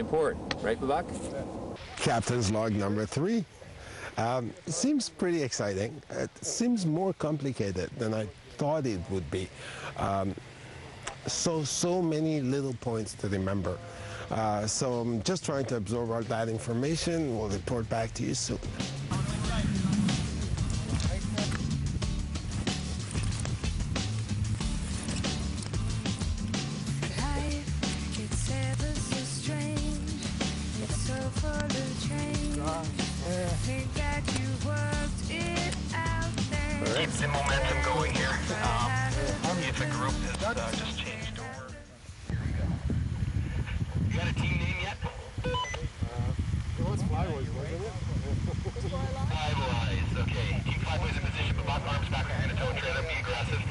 report. Right, Babak? Captain's log number 3. It seems pretty exciting. It seems more complicated than I thought it would be. So many little points to remember. So I'm just trying to absorb all that information. We'll report back to you soon. Keep the momentum going here. If a group has just changed over. Here we go. You got a team name yet? It was Flyboys, wasn't it? Flyboys, okay. Team Flyboys in position, but both arms back. We're going to toe trailer, be aggressive.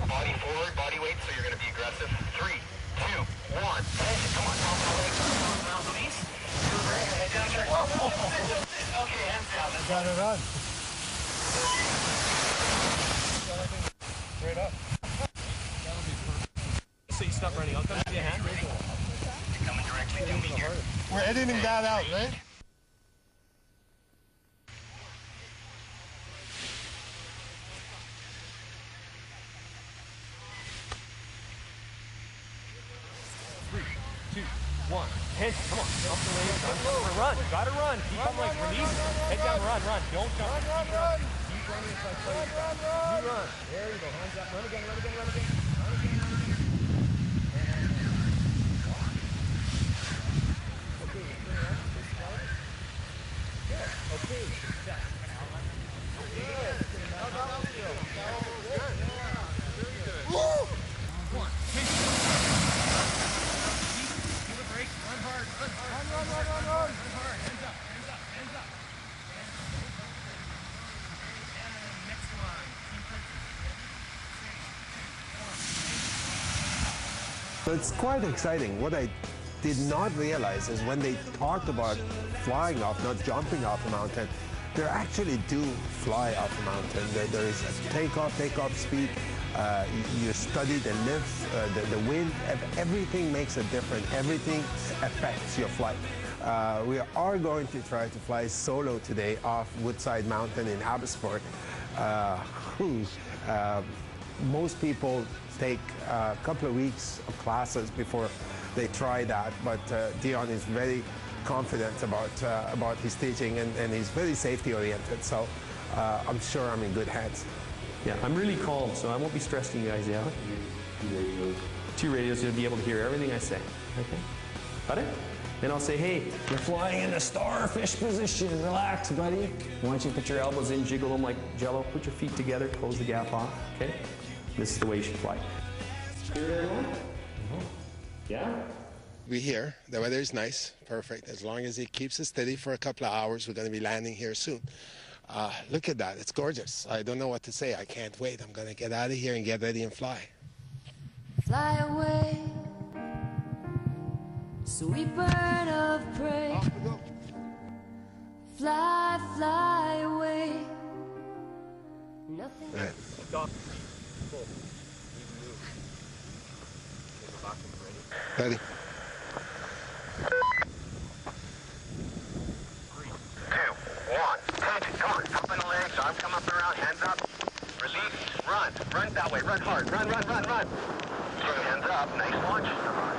Body forward, body weight, so you're going to be aggressive. 3, 2, 1. Hey, come on, now, release. Head down, turn. Okay, hands down. Got it on. Straight up. So you stop running. I'll come to your hand. You're coming directly to me here. We're editing that out, right? Head, come on. Up the lane. Run. Gotta run. Keep on like release. Head down, run. Don't jump. Run. Keep running as I play. You run. There you go. Hands up. Run again. Okay. So it's quite exciting. What I did not realize is when they talked about flying off, not jumping off a mountain, they actually do fly off a mountain. There is a takeoff speed. You study the lift, the wind. Everything makes a difference. Everything affects your flight. We are going to try to fly solo today off Woodside Mountain in Abbotsford. Most people take a couple of weeks of classes before they try that, but Dion is very confident about his teaching, and he's very safety oriented, so I'm sure I'm in good hands. Yeah, I'm really calm, so I won't be stressing you guys out. 2 radios, you'll be able to hear everything I say. Okay? Got it? Then I'll say, hey, you're flying in the starfish position. Relax, buddy. I want you to put your elbows in, jiggle them like jello. Put your feet together, close the gap off. Okay? This is the way you should fly. Hear everyone? Yeah? We're here. The weather is nice. Perfect. As long as it keeps us steady for a couple of hours, we're going to be landing here soon. Look at that. It's gorgeous. I don't know what to say. I can't wait. I'm going to get out of here and get ready and fly. Fly away, sweet bird of prey. Off we go. Fly away. Nothing. Right. Ready. 3, 2, 1. Head, come on. Up in the legs, arms come up and around, hands up. Release, run. Run that way, run hard. Run. Hands up, nice launch. Come on,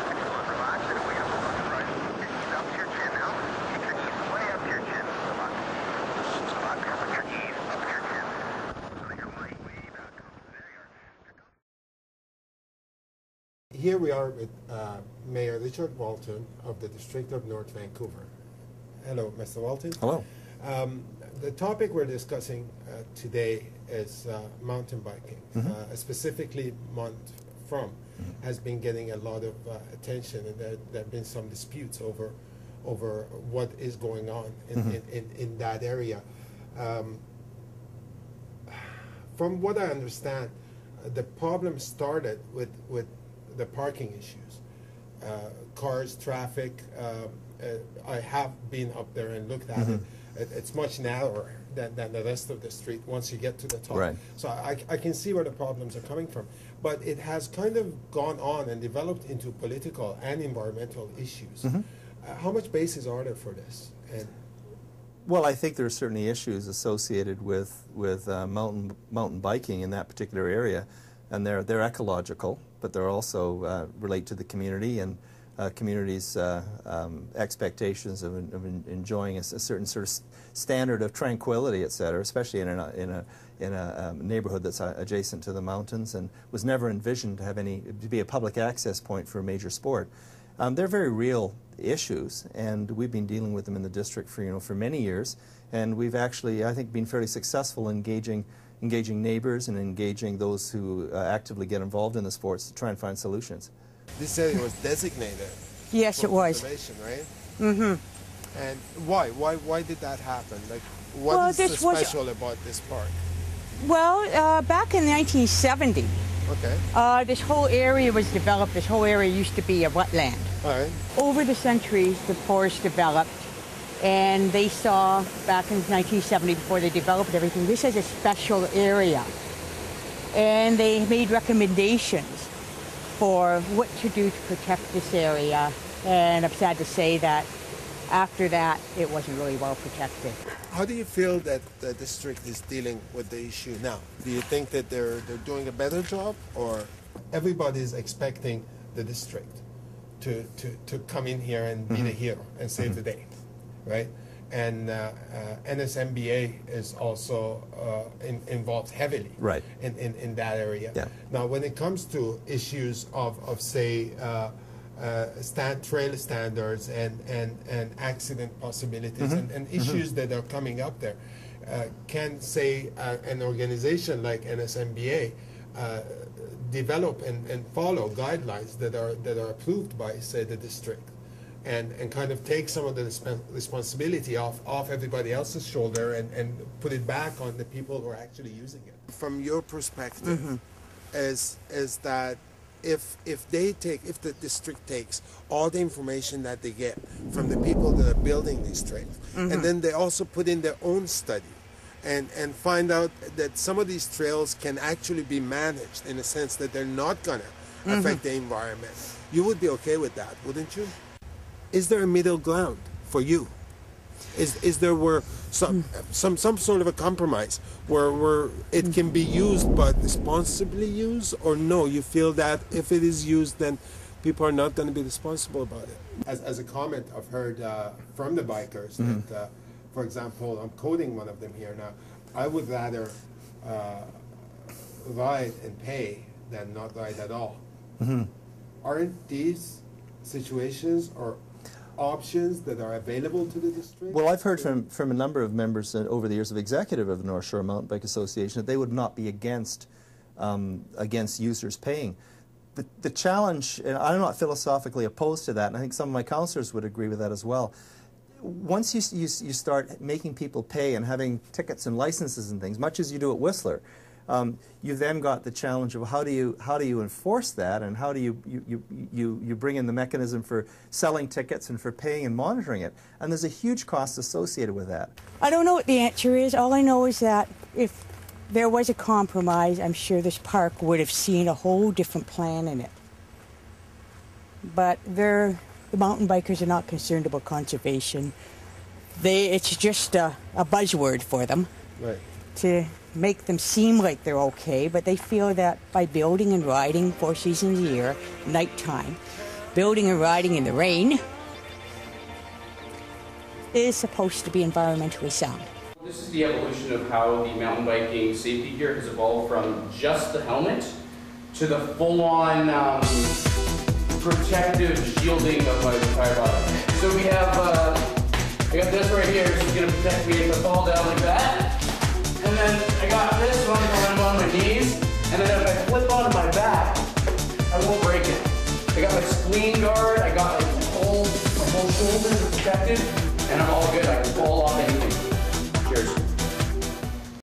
excellent, relax, and way up, right. Your knees up to your chin now. Take your knees way up to your chin. Come on, put your knees up to your chin. Like a light, way back up. There you are. Here we are with Mayor Richard Walton of the District of North Vancouver. Hello, Mr. Walton. Hello. The topic we're discussing today is mountain biking. Specifically, Mont From has been getting a lot of attention, and there have been some disputes over what is going on in that area. From what I understand, the problem started with the parking issues. Cars, traffic. I have been up there and looked at it. It's much narrower than the rest of the street once you get to the top. Right. So I can see where the problems are coming from. But it has kind of gone on and developed into political and environmental issues. How much basis are there for this? And well, I think there are certainly issues associated with mountain biking in that particular area, and they're ecological, but they're also relate to the community and communities' expectations of enjoying a certain sort of standard of tranquility, etc., especially in a neighborhood that's adjacent to the mountains and was never envisioned to have to be a public access point for a major sport. They're very real issues, and we've been dealing with them in the district for many years, and we've actually, I think, been fairly successful in engaging neighbors and engaging those who actively get involved in the sports to try and find solutions. this area was designated. Yes, for it was. conservation, right? Mm-hmm. And why? Why did that happen? Like, what Well, is so this was- special about this park? Well, back in 1970, Okay. this whole area was developed. This whole area used to be a wetland. All right. Over the centuries, the forest developed, and they saw back in 1970, before they developed everything, this is a special area. And they made recommendations for what to do to protect this area. And I'm sad to say that after that, it wasn't really well protected. How do you feel that the district is dealing with the issue now? Do you think that they're doing a better job, or everybody's expecting the district to come in here and be the hero and save the day, right? And NSMBA is also involved heavily Right. in that area. Yeah. Now, when it comes to issues of say, trail standards and accident possibilities and issues that are coming up there, can, say, an organization like NSMBA develop and follow guidelines that are approved by, say, the district, and kind of take some of the responsibility off everybody else's shoulder and put it back on the people who are actually using it. From your perspective, is that if the district takes all the information that they get from the people that are building these trails, and then they also put in their own study and find out that some of these trails can actually be managed in a sense that they're not going to affect the environment, you would be okay with that, wouldn't you? Is there a middle ground for you? Is there some sort of a compromise where it can be used but responsibly used, or no, you feel that if it is used then people are not going to be responsible about it? As a comment I've heard from the bikers that, for example, I'm quoting one of them here now, I would rather ride and pay than not ride at all. Aren't these situations or options that are available to the district? Well, I've heard from a number of members over the years of executive of the North Shore Mountain Bike Association that they would not be against users paying. The challenge, and I'm not philosophically opposed to that, and I think some of my councillors would agree with that as well. Once you start making people pay and having tickets and licenses and things, much as you do at Whistler, you've then got the challenge of how do you enforce that, and how do you bring in the mechanism for selling tickets and for paying and monitoring it, and there's a huge cost associated with that. I don't know what the answer is. All I know is that if there was a compromise, I'm sure this park would have seen a whole different plan in it. But the mountain bikers are not concerned about conservation. It's just a buzzword for them. Right. To make them seem like they're okay, but they feel that by building and riding 4 seasons a year, nighttime, building and riding in the rain, is supposed to be environmentally sound. This is the evolution of how the mountain biking safety gear has evolved from just the helmet to the full-on protective shielding of my entire body. So we have, I got this right here, this is going to protect me if I fall down like that. And then I got this one when I'm on my knees, and then if I flip onto my back, I won't break it. I got my spleen guard, I got my whole shoulder protected, and I'm all good. I can fall off anything.